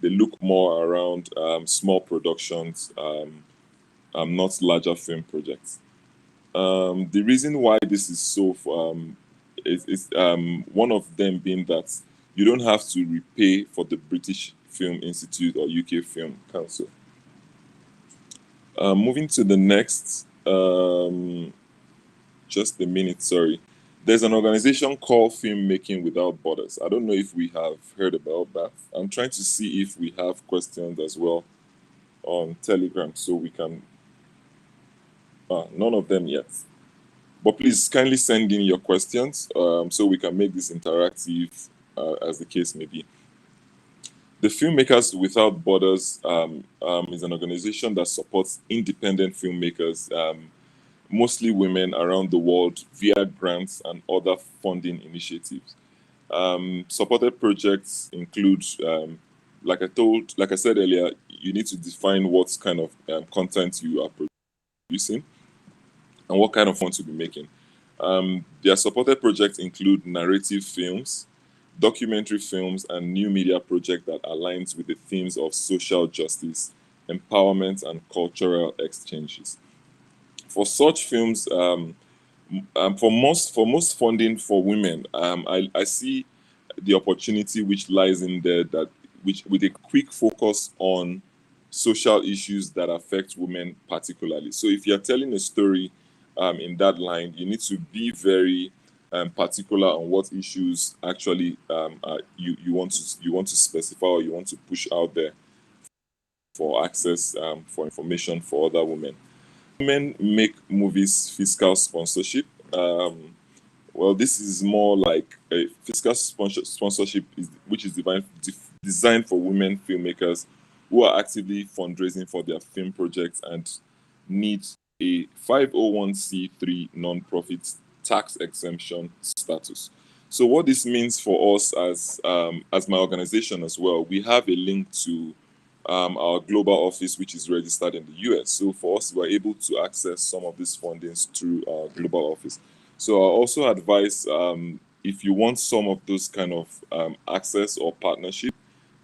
they look more around small productions, not larger film projects. The reason why this is so is one of them being that you don't have to repay for the British Film Institute or UK Film Council. Moving to the next, just a minute, sorry. There's an organization called Filmmaking Without Borders. I don't know if we have heard about that. I'm trying to see if we have questions as well on Telegram, so we can. None of them yet. But please kindly send in your questions so we can make this interactive as the case may be. The Filmmakers Without Borders is an organization that supports independent filmmakers, mostly women around the world, via grants and other funding initiatives. Supported projects include, like I said earlier, you need to define what kind of content you are producing and what kind of font you'll be making. Their supported projects include narrative films, documentary films, and new media project that aligns with the themes of social justice, empowerment, and cultural exchanges. For such films, for most funding for women, I see the opportunity which lies in there which with a quick focus on social issues that affect women particularly. So if you're telling a story in that line, you need to be very particular on what issues actually you want to specify or you want to push out there for access for information for other women. Women make movies fiscal sponsorship. Well, this is more like a fiscal sponsorship which is designed for women filmmakers who are actively fundraising for their film projects and need a 501c3 non-profit tax exemption status. So what this means for us as my organization as well, we have a link to our global office, which is registered in the US. So for us, we're able to access some of these fundings through our global office. So I also advise if you want some of those kind of access or partnership,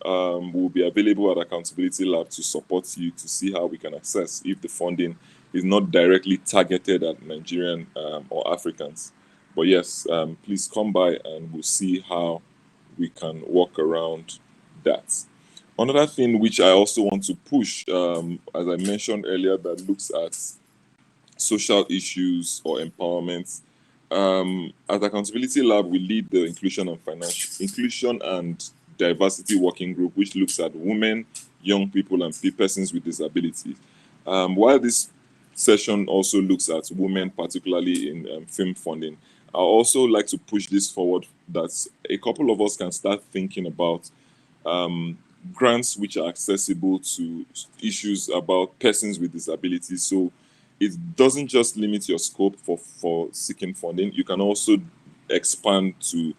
we'll be available at Accountability Lab to support you to see how we can access if the funding is not directly targeted at Nigerian or Africans. But yes, please come by and we'll see how we can work around that. Another thing which I also want to push, as I mentioned earlier, that looks at social issues or empowerment. At Accountability Lab, we lead the inclusion and diversity working group, which looks at women, young people, and persons with disabilities. While this session also looks at women, particularly in film funding, I also like to push this forward that a couple of us can start thinking about grants which are accessible to issues about persons with disabilities. So it doesn't just limit your scope for seeking funding. You can also expand to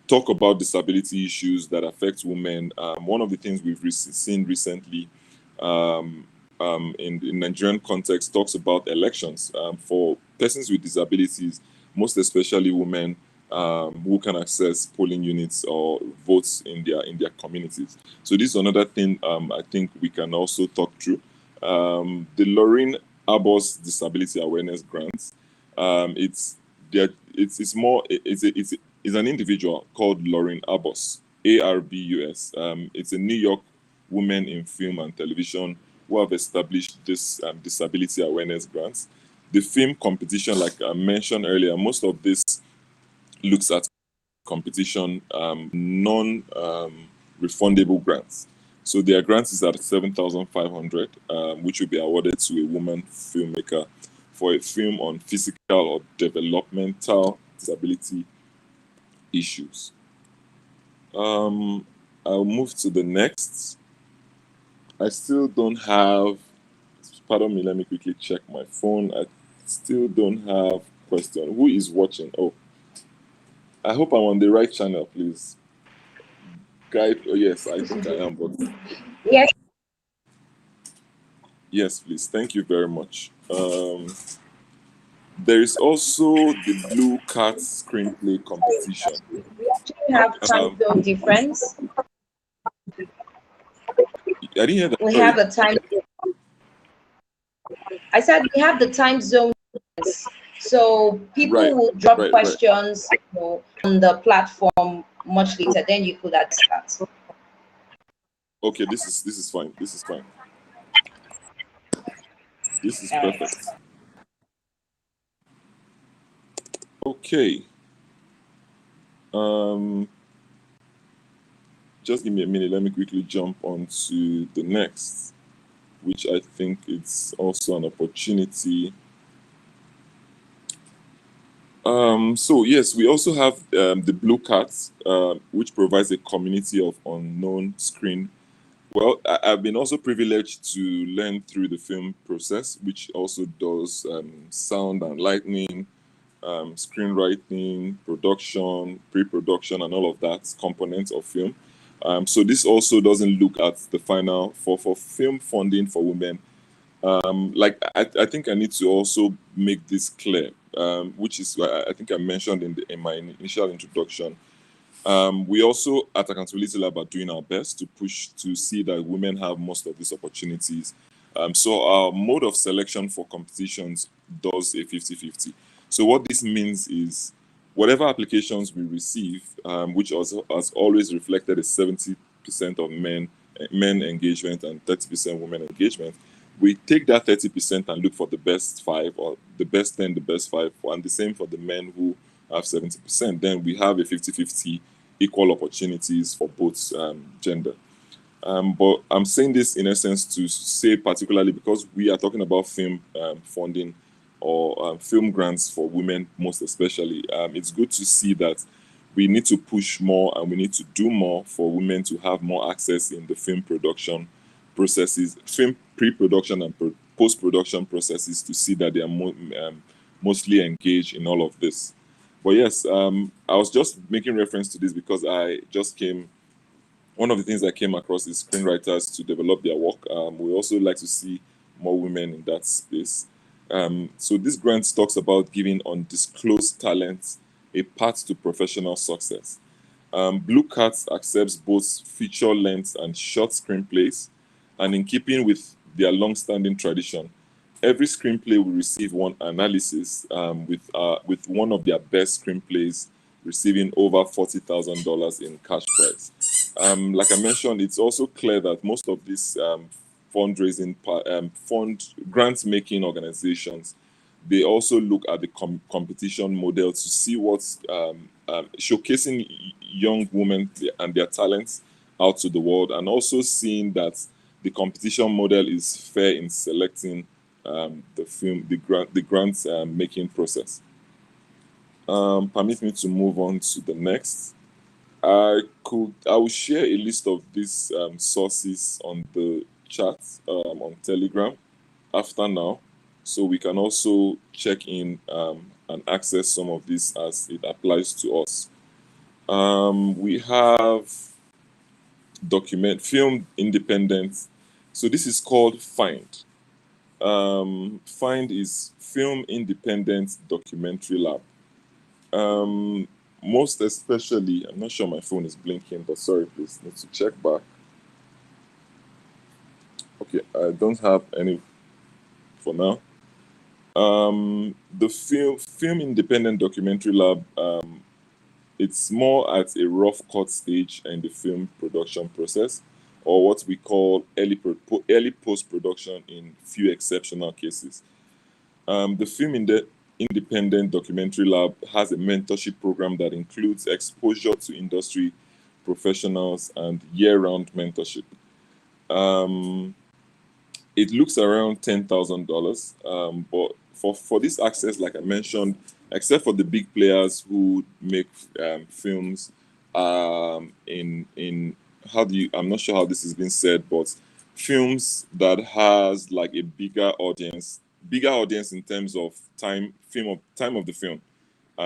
talk about disability issues that affect women. One of the things we've seen recently in Nigerian context talks about elections for persons with disabilities, most especially women who can access polling units or votes in their communities. So this is another thing I think we can also talk through. The Lorraine Arbus Disability Awareness Grants. It's an individual called Lorraine Arbus, Arbus. It's a New York woman in film and television who have established this disability awareness grants. The film competition, like I mentioned earlier, most of this looks at competition non-refundable grants. So their grants is at 7,500, which will be awarded to a woman filmmaker for a film on physical or developmental disability issues. I'll move to the next. I still don't have, pardon me, let me quickly check my phone. I still don't have question. Who is watching? Oh, I hope I'm on the right channel, please. Guide, oh yes, I think I am, but Yes. yes, please. Thank you very much. There is also the Blue Cat Screenplay Competition. We actually have time zone difference. I didn't hear that. We Sorry. have a time. I said we have the time zone, so people Right, will drop right. questions, on the platform much later. Then you could add that. Okay, this is fine. This is fine. This is All right. perfect. Okay. Um, just give me a minute. Let me quickly jump on to the next, which I think it's also an opportunity. So yes, we also have the Blue Cats, which provides a community of unknown screen. Well, I've been also privileged to learn through the film process, which also does sound and lighting, screenwriting, production, pre-production, and all of that components of film. So this also doesn't look at the final for film funding for women. Like I think I need to also make this clear, which is I think I mentioned in my initial introduction. We also at Accountability Lab are doing our best to push to see that women have most of these opportunities. So our mode of selection for competitions does a 50-50. So what this means is whatever applications we receive, which also has always reflected a 70% of men engagement and 30% women engagement, we take that 30% and look for the best five or the best 10, the best five, and the same for the men who have 70%. Then we have a 50-50 equal opportunities for both gender. But I'm saying this in essence to say particularly because we are talking about film funding or film grants for women most especially. It's good to see that we need to push more and we need to do more for women to have more access in the film production processes, film pre-production and post-production processes to see that they are mostly engaged in all of this. But yes, I was just making reference to this because one of the things I came across is screenwriters to develop their work. We also like to see more women in that space. So this grant talks about giving undisclosed talents a path to professional success. Blue Cats accepts both feature length and short screenplays, and in keeping with their long-standing tradition, every screenplay will receive one analysis with one of their best screenplays receiving over $40,000 in cash prize. Like I mentioned, it's also clear that most of these fund grant making organizations, they also look at the competition model to see what's showcasing young women and their talents out to the world, and also seeing that the competition model is fair in selecting the grant making process. Permit me to move on to the next. I will share a list of these sources on the chat on Telegram after now, so we can also check in and access some of this as it applies to us. We have film independent. So this is called Find. Find is Film Independent Documentary Lab. Most especially, I'm not sure my phone is blinking, but sorry, please need to check back. Okay, I don't have any for now. The Film Independent Documentary Lab, it's more at a rough cut stage in the film production process, or what we call early post-production in few exceptional cases. The Independent Documentary Lab has a mentorship program that includes exposure to industry professionals and year-round mentorship. It looks around $10,000, but for this access, like I mentioned, except for the big players who make films in I'm not sure how this has been said, but films that has like a bigger audience in terms of time of the film,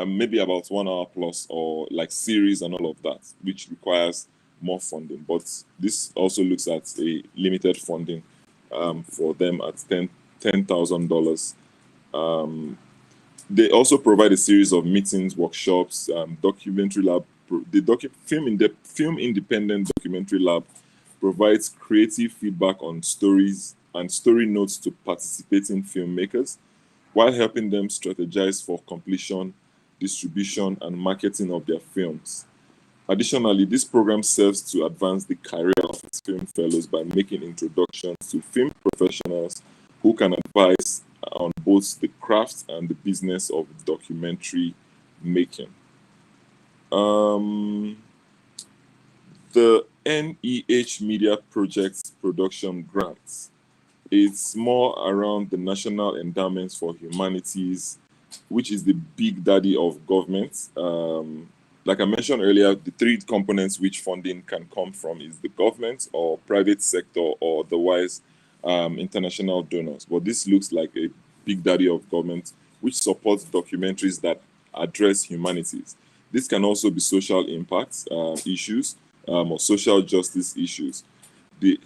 maybe about 1 hour plus, or like series and all of that, which requires more funding. But this also looks at a limited funding for them at $10,000. They also provide a series of meetings, workshops, documentary lab. The Film Independent Documentary Lab provides creative feedback on stories and story notes to participating filmmakers while helping them strategize for completion, distribution, and marketing of their films. Additionally, this program serves to advance the career of its film fellows by making introductions to film professionals who can advise on both the craft and the business of documentary making. The NEH Media Projects Production Grants. It's more around the National Endowments for Humanities, which is the big daddy of government. Like I mentioned earlier, the three components which funding can come from is the government or private sector or otherwise international donors. But this looks like a big daddy of government which supports documentaries that address humanities. This can also be social impact issues or social justice issues.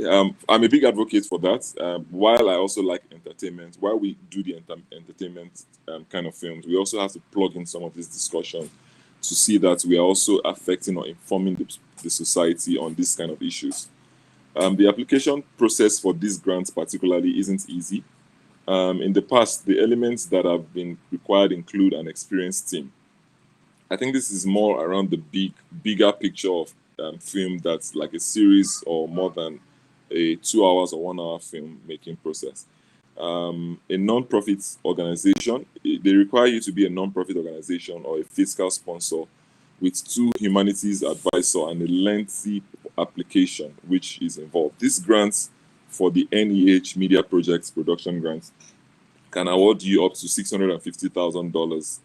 I'm a big advocate for that. While I also like entertainment, while we do the entertainment kind of films, we also have to plug in some of this discussion to see that we are also affecting or informing the society on this kind of issues. The application process for these grants particularly isn't easy. In the past, the elements that have been required include an experienced team. I think this is more around the bigger picture of film that's like a series or more than a 2 hours or 1 hour film making process. A non-profit organization, they require you to be a non-profit organization or a fiscal sponsor with 2 humanities advisor and a lengthy application which is involved. These grants for the NEH Media Projects Production Grants can award you up to $650,000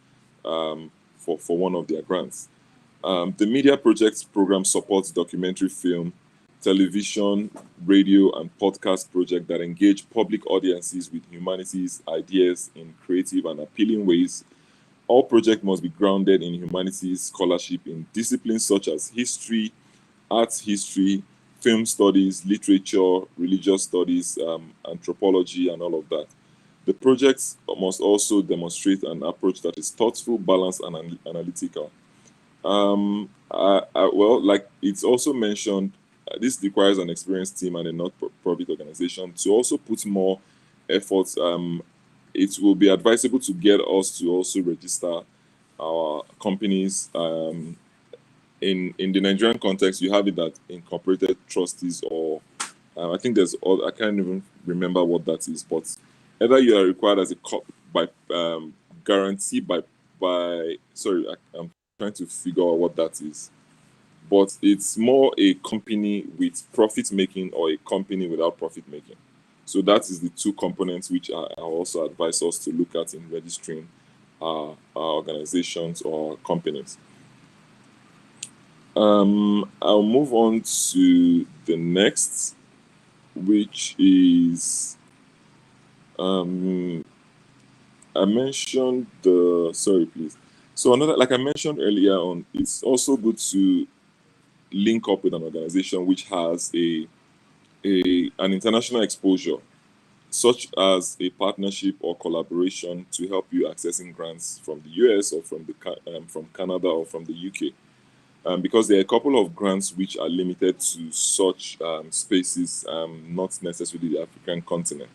for one of their grants. The Media Projects Program supports documentary film, television, radio, and podcast projects that engage public audiences with humanities ideas in creative and appealing ways. All projects must be grounded in humanities scholarship in disciplines such as history, arts history, film studies, literature, religious studies, anthropology, and all of that. The projects must also demonstrate an approach that is thoughtful, balanced, and analytical. Well, like it's also mentioned, this requires an experienced team and a not-profit organization to also put more efforts. It will be advisable to get us to also register our companies. In the Nigerian context, you have it that incorporated trustees, or I think there's all, I can't even remember what that is, but either you are required as a by guarantee by sorry, I'm trying to figure out what that is, but it's more a company with profit making or a company without profit making. So that is the 2 components which I also advise us to look at in registering our organizations or companies. I'll move on to the next, which is I mentioned the sorry, please. So another, like I mentioned earlier on, it's also good to link up with an organization which has an international exposure, such as a partnership or collaboration to help you accessing grants from the US or from from Canada or from the UK. Because there are a couple of grants which are limited to such spaces, not necessarily the African continent.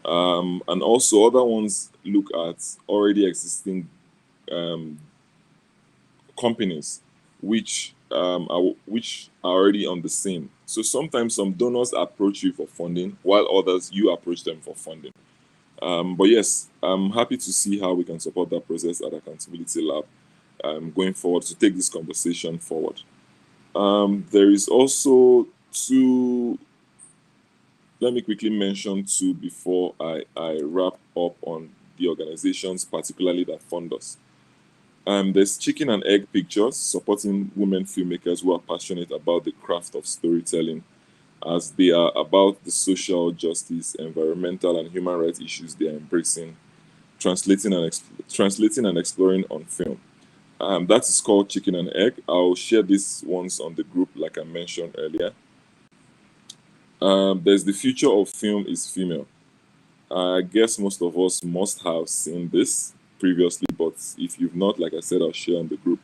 And also other ones look at already existing companies which are already on the scene. So sometimes some donors approach you for funding, while others you approach them for funding. But yes, I'm happy to see how we can support that process at Accountability Lab going forward to take this conversation forward. There is also 2. Let me quickly mention 2 before I wrap up on the organizations, particularly that fund us. There's Chicken and Egg Pictures, supporting women filmmakers who are passionate about the craft of storytelling, as they are about the social justice, environmental, and human rights issues they are embracing, translating and exploring on film. That is called Chicken and Egg. I'll share these ones on the group, like I mentioned earlier. There's The Future of Film is Female. I guess most of us must have seen this previously, but if you've not, like I said, I'll share on the group.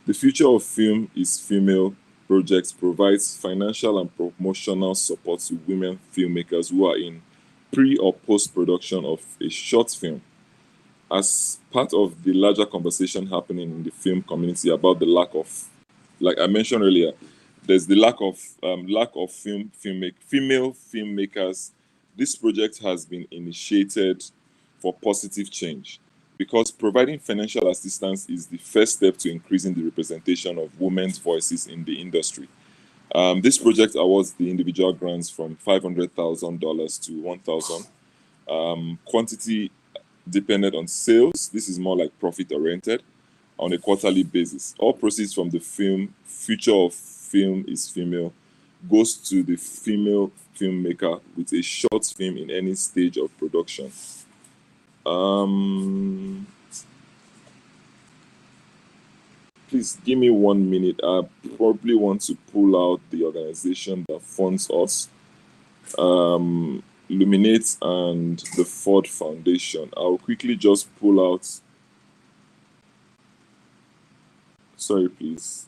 The Future of Film is Female projects provides financial and promotional support to women filmmakers who are in pre or post production of a short film. As part of the larger conversation happening in the film community about the lack of, like I mentioned earlier, there's the lack of female filmmakers. This project has been initiated for positive change because providing financial assistance is the first step to increasing the representation of women's voices in the industry. This project awards the individual grants from $500,000 to $1,000. Quantity dependent on sales. This is more like profit oriented on a quarterly basis. All proceeds from the film Future of Film is Female goes to the female filmmaker with a short film in any stage of production. Please give me 1 minute. I probably want to pull out the organization that funds us, Luminate and the Ford Foundation. I'll quickly just pull out. Sorry, please.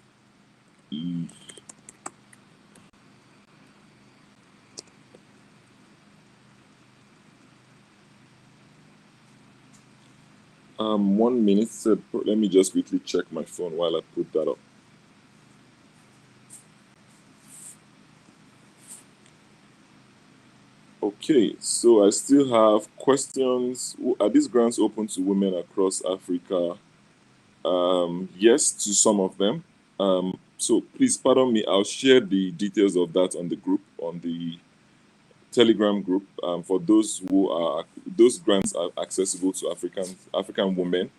1 minute. Let me just quickly check my phone while I put that up. Okay, so I still have questions. Are these grants open to women across Africa? Yes, to some of them. So please pardon me. I'll share the details of that on the group, on the Telegram group. For those grants are accessible to African women,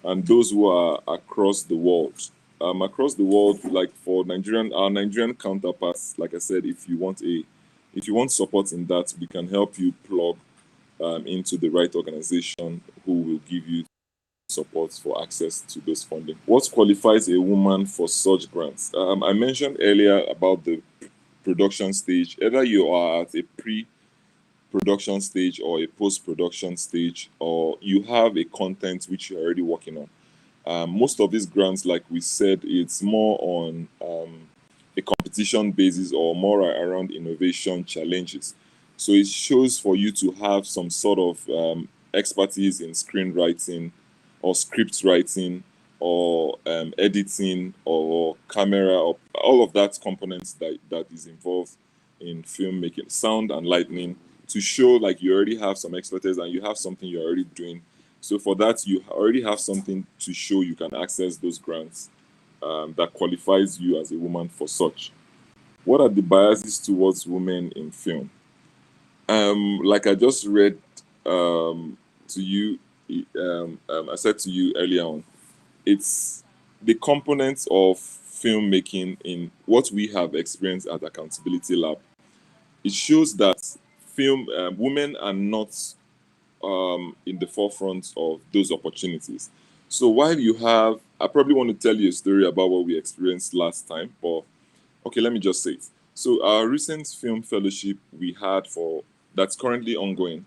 and those who are across the world. Across the world, like for our Nigerian counterparts, like I said, if you want support in that, we can help you plug into the right organization who will give you support for access to those funding. What qualifies a woman for such grants? I mentioned earlier about the production stage. Either you are at a pre-production stage or a post-production stage, or you have a content which you're already working on. Most of these grants, like we said, it's more on a competition basis or more around innovation challenges. So it shows for you to have some sort of expertise in screenwriting or script writing or editing or camera, or all of that components that is involved in filmmaking, sound and lighting, to show like you already have some expertise and you have something you're already doing. So for that, you already have something to show you can access those grants that qualifies you as a woman for such. What are the biases towards women in film? Like I just read to you, I said to you earlier on, it's the components of filmmaking in what we have experienced at Accountability Lab. It shows that women are not in the forefront of those opportunities. So while I probably want to tell you a story about what we experienced last time, but okay, let me just say it. So our recent film fellowship we had that's currently ongoing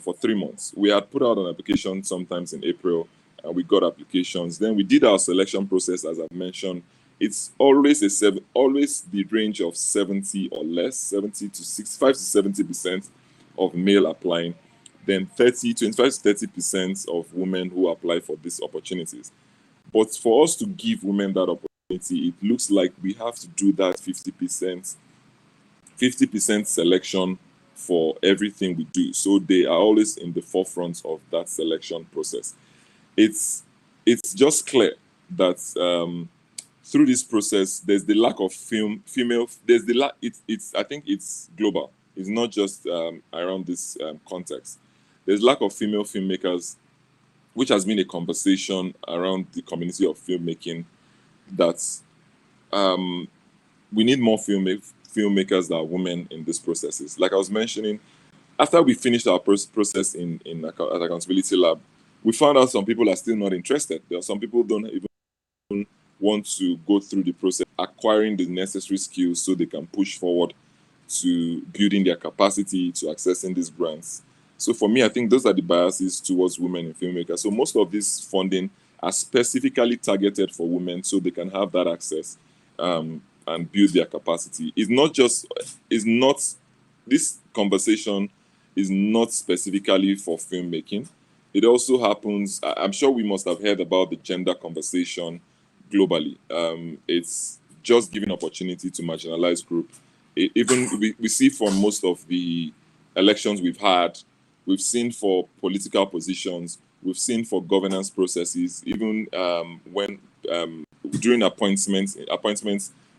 for 3 months. We had put out an application sometimes in April, and we got applications. Then we did our selection process, as I've mentioned. It's always the range of 70 or less, 70 to 65 to 70% of male applying, then 25 to 30% of women who apply for these opportunities. But for us to give women that opportunity, it looks like we have to do that 50% selection for everything we do. So they are always in the forefront of that selection process. It's just clear that through this process, there's the lack of female. There's the lack. I think it's global. It's not just around this context. There's lack of female filmmakers, which has been a conversation around the community of filmmaking. That we need more filmmakers that are women in these processes. Like I was mentioning, after we finished our process at Accountability Lab, we found out some people are still not interested. There are some people who don't even want to go through the process, acquiring the necessary skills so they can push forward to building their capacity to accessing these grants. So for me, I think those are the biases towards women in filmmakers. So most of this funding are specifically targeted for women so they can have that access. and build their capacity. This conversation is not specifically for filmmaking. It also happens, I'm sure we must have heard about the gender conversation globally. It's just giving opportunity to marginalized group. Even we see from most of the elections we've had, we've seen for political positions, we've seen for governance processes, even when during appointments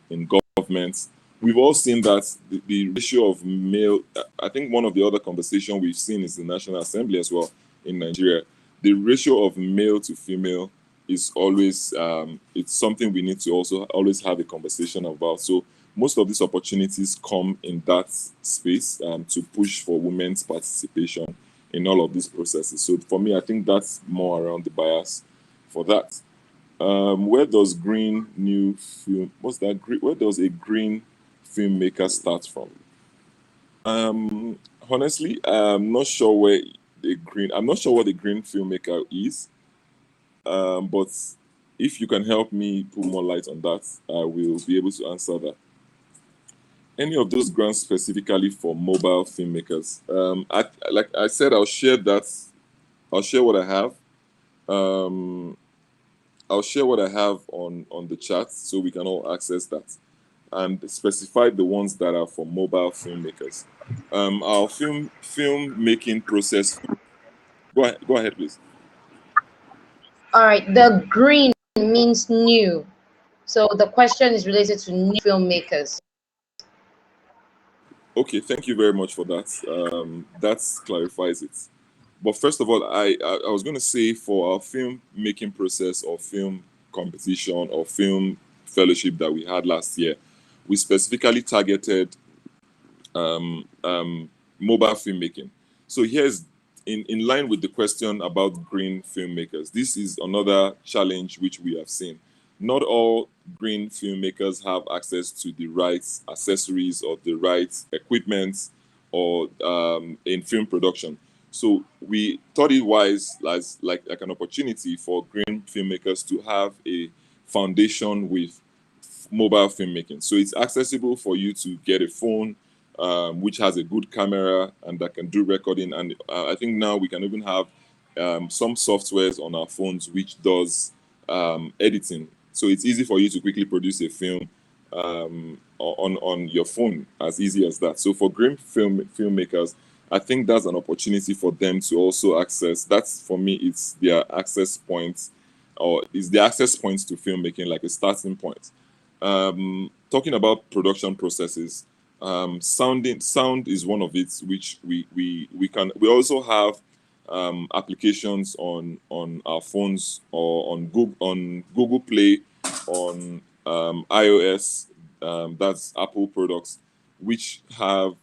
in government, we've all seen that the ratio of male. I think one of the other conversations we've seen is the National Assembly as well in Nigeria. The ratio of male to female is always it's something we need to also always have a conversation about. So most of these opportunities come in that space to push for women's participation in all of these processes. So for me, I think that's more around the bias for that. Where does green new film? What's that? Where does a green filmmaker start from? Honestly, I'm not sure where the green. I'm not sure what the green filmmaker is. But if you can help me put more light on that, I will be able to answer that. Any of those grants specifically for mobile filmmakers? Like I said, I'll share that. I'll share what I have. I'll share what I have on the chat so we can all access that and specify the ones that are for mobile filmmakers. Our filmmaking process. Go ahead, please. All right, the green means new. So the question is related to new filmmakers. Okay, thank you very much for that. That clarifies it. But first of all, I was going to say for our film making process or film competition or film fellowship that we had last year, we specifically targeted mobile filmmaking. So here's in line with the question about green filmmakers. This is another challenge which we have seen. Not all green filmmakers have access to the right accessories or the right equipment or in film production. So we thought it wise as like an opportunity for green filmmakers to have a foundation with mobile filmmaking. So it's accessible for you to get a phone which has a good camera and that can do recording. And I think now we can even have some softwares on our phones which does editing. So it's easy for you to quickly produce a film on your phone, as easy as that. So for green filmmakers, I think that's an opportunity for them to also access. That's for me, it's their access points, or is the access points to filmmaking, like a starting point. Talking about production processes, sound is one of it, which we can. We also have applications on our phones or on Google Play, on iOS. That's Apple products, which have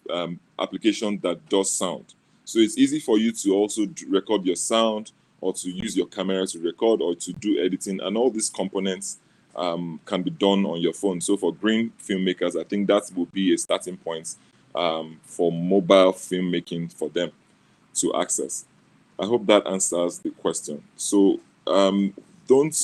application that does sound. So it's easy for you to also record your sound or to use your camera to record or to do editing, and all these components can be done on your phone. So for green filmmakers, I think that would be a starting point for mobile filmmaking for them to access. I hope that answers the question. So don't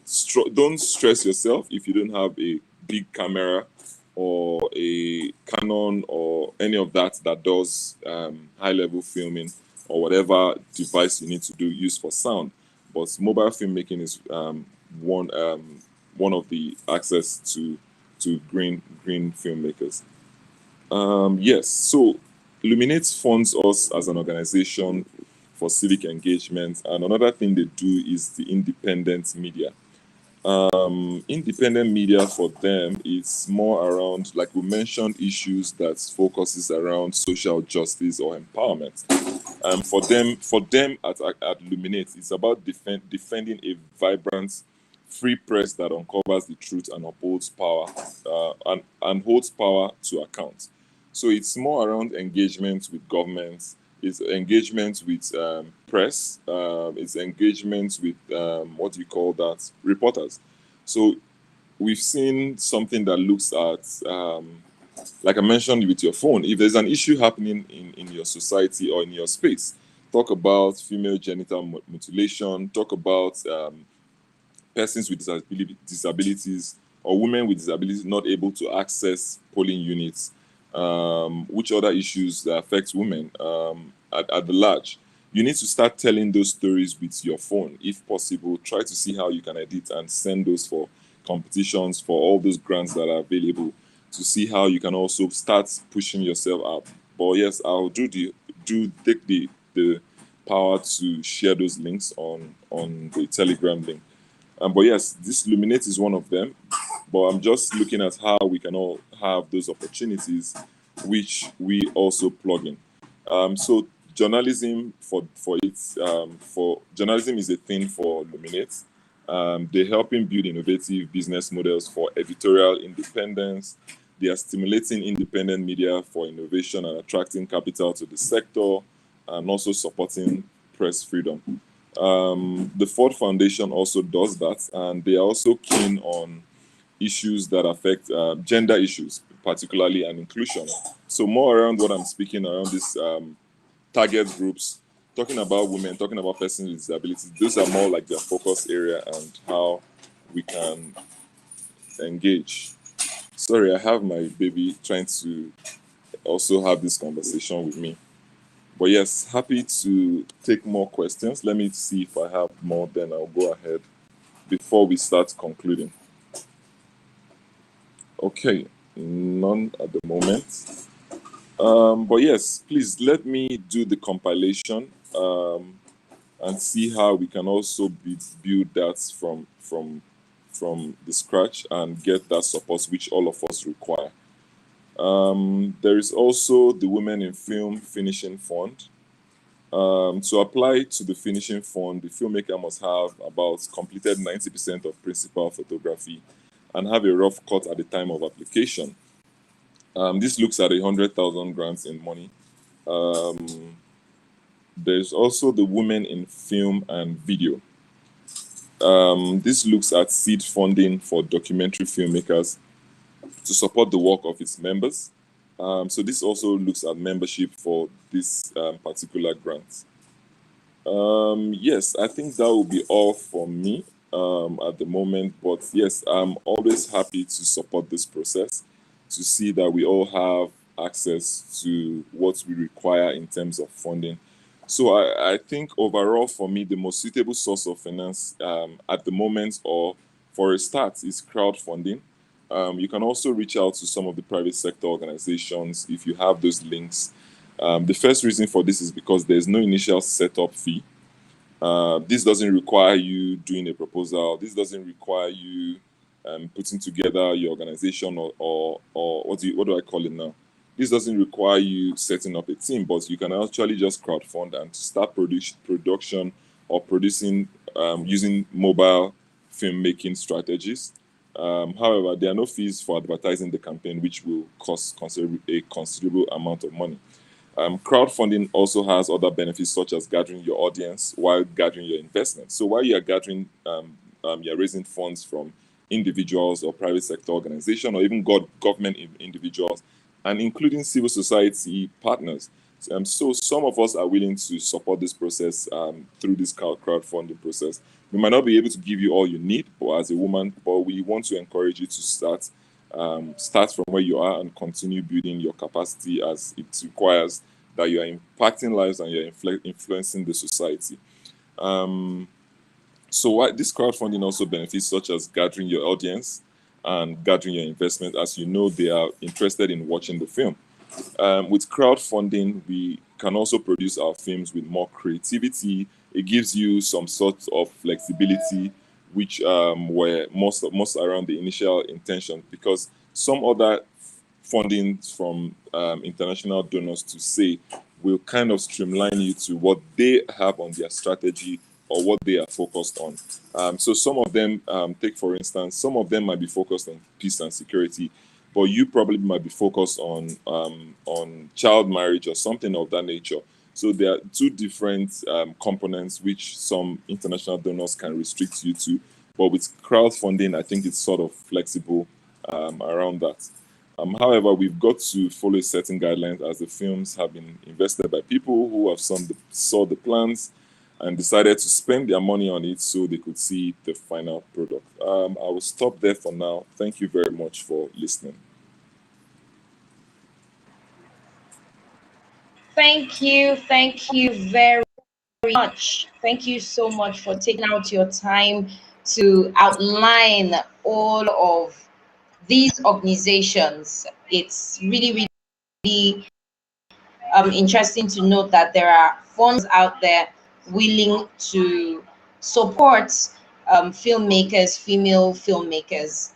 stress yourself if you don't have a big camera or a Canon or any of that does high level filming or whatever device you need to use for sound. But mobile filmmaking is one of the access to green filmmakers. Yes, so Illuminate funds us as an organization for civic engagement, and another thing they do is the independent media. Independent media for them is more around, like we mentioned, issues that focuses around social justice or empowerment. For them at Illuminate, it's about defending a vibrant, free press that uncovers the truth and upholds power and holds power to account. So it's more around engagement with governments, it's engagement with press, it's engagement with what do you call that, reporters. So we've seen something that looks at, like I mentioned with your phone, if there's an issue happening in your society or in your space, talk about female genital mutilation, talk about persons with disabilities, or women with disabilities not able to access polling units, which other issues that affect women at the large. You need to start telling those stories with your phone, if possible. Try to see how you can edit and send those for competitions, for all those grants that are available, to see how you can also start pushing yourself out. But yes, I'll take the power to share those links on the Telegram link. But yes, this Luminate is one of them. But I'm just looking at how we can all have those opportunities, which we also plug in. So journalism for journalism is a thing for Luminate. They're helping build innovative business models for editorial independence. They are stimulating independent media for innovation and attracting capital to the sector, and also supporting press freedom. The Ford Foundation also does that, and they are also keen on issues that affect gender issues, particularly, and inclusion. So more around what I'm speaking around this target groups, talking about women, talking about persons with disabilities. Those are more like their focus area and how we can engage. Sorry, I have my baby trying to also have this conversation with me. But yes, happy to take more questions. Let me see if I have more, then I'll go ahead before we start concluding. Okay, none at the moment. But yes, please let me do the compilation and see how we can also build that from the scratch and get that support which all of us require. There is also the Women in Film Finishing Fund. To apply to the finishing fund, the filmmaker must have about completed 90% of principal photography and have a rough cut at the time of application. This looks at 100,000 grants in money. There's also the Women in Film and Video. This looks at seed funding for documentary filmmakers to support the work of its members. So this also looks at membership for this particular grant. Yes, I think that will be all from me at the moment. But yes, I'm always happy to support this process, to see that we all have access to what we require in terms of funding. So I think overall for me, the most suitable source of finance at the moment, or for a start, is crowdfunding. You can also reach out to some of the private sector organizations if you have those links. The first reason for this is because there's no initial setup fee. This doesn't require you doing a proposal. This doesn't require you putting together your organization or what do I call it now? This doesn't require you setting up a team, but you can actually just crowdfund and start production or producing using mobile filmmaking strategies. However, there are no fees for advertising the campaign, which will cost a considerable amount of money. Crowdfunding also has other benefits, such as gathering your audience while gathering your investment. So while you are gathering, you're raising funds from individuals or private sector organizations, or even government individuals, and including civil society partners. So some of us are willing to support this process through this crowdfunding process. We might not be able to give you all you need, but as a woman, but we want to encourage you to start from where you are and continue building your capacity, as it requires that you are impacting lives and you're influencing the society. So this crowdfunding also benefits, such as gathering your audience and gathering your investment, as you know they are interested in watching the film. With crowdfunding, we can also produce our films with more creativity. It gives you some sort of flexibility, which were most around the initial intention, because some other funding from international donors, to say, will kind of streamline you to what they have on their strategy or what they are focused on. So some of them, take for instance, some of them might be focused on peace and security, but you probably might be focused on child marriage or something of that nature. So there are two different components which some international donors can restrict you to. But with crowdfunding, I think it's sort of flexible around that. However, we've got to follow certain guidelines, as the films have been invested by people who have saw the plans and decided to spend their money on it so they could see the final product. I will stop there for now. Thank you very much for listening. Thank you very much. Thank you so much for taking out your time to outline all of these organizations. It's really interesting to note that there are funds out there willing to support filmmakers, female filmmakers.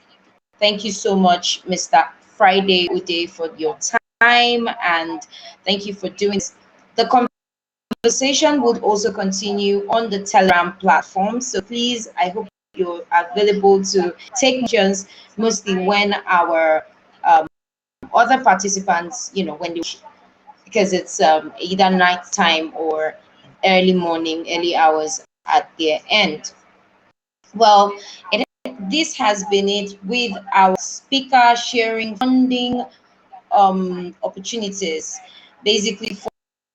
Thank you so much, Mr. Friday Uday, for your time, and thank you for doing this. The conversation would also continue on the Telegram platform. So please, I hope you're available to take questions, mostly when our other participants, when they, because it's either night time or early morning, early hours at their end. Well, this has been it with our speaker sharing funding opportunities, basically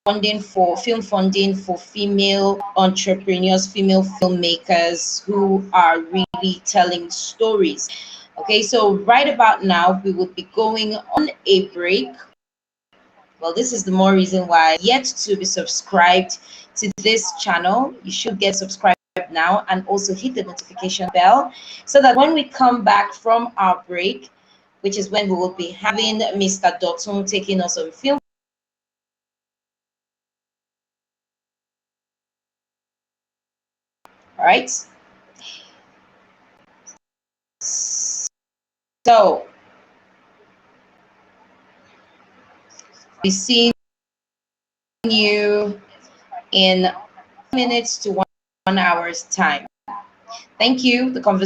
funding for female entrepreneurs, female filmmakers who are really telling stories. Okay, so right about now we will be going on a break. Well, this is the more reason why yet to be subscribed to this channel. You should get subscribed now and also hit the notification bell so that when we come back from our break, which is when we will be having Mr. Dotun taking us on film. All right. So we see you in minutes to 1 hour's time. Thank you. The conversation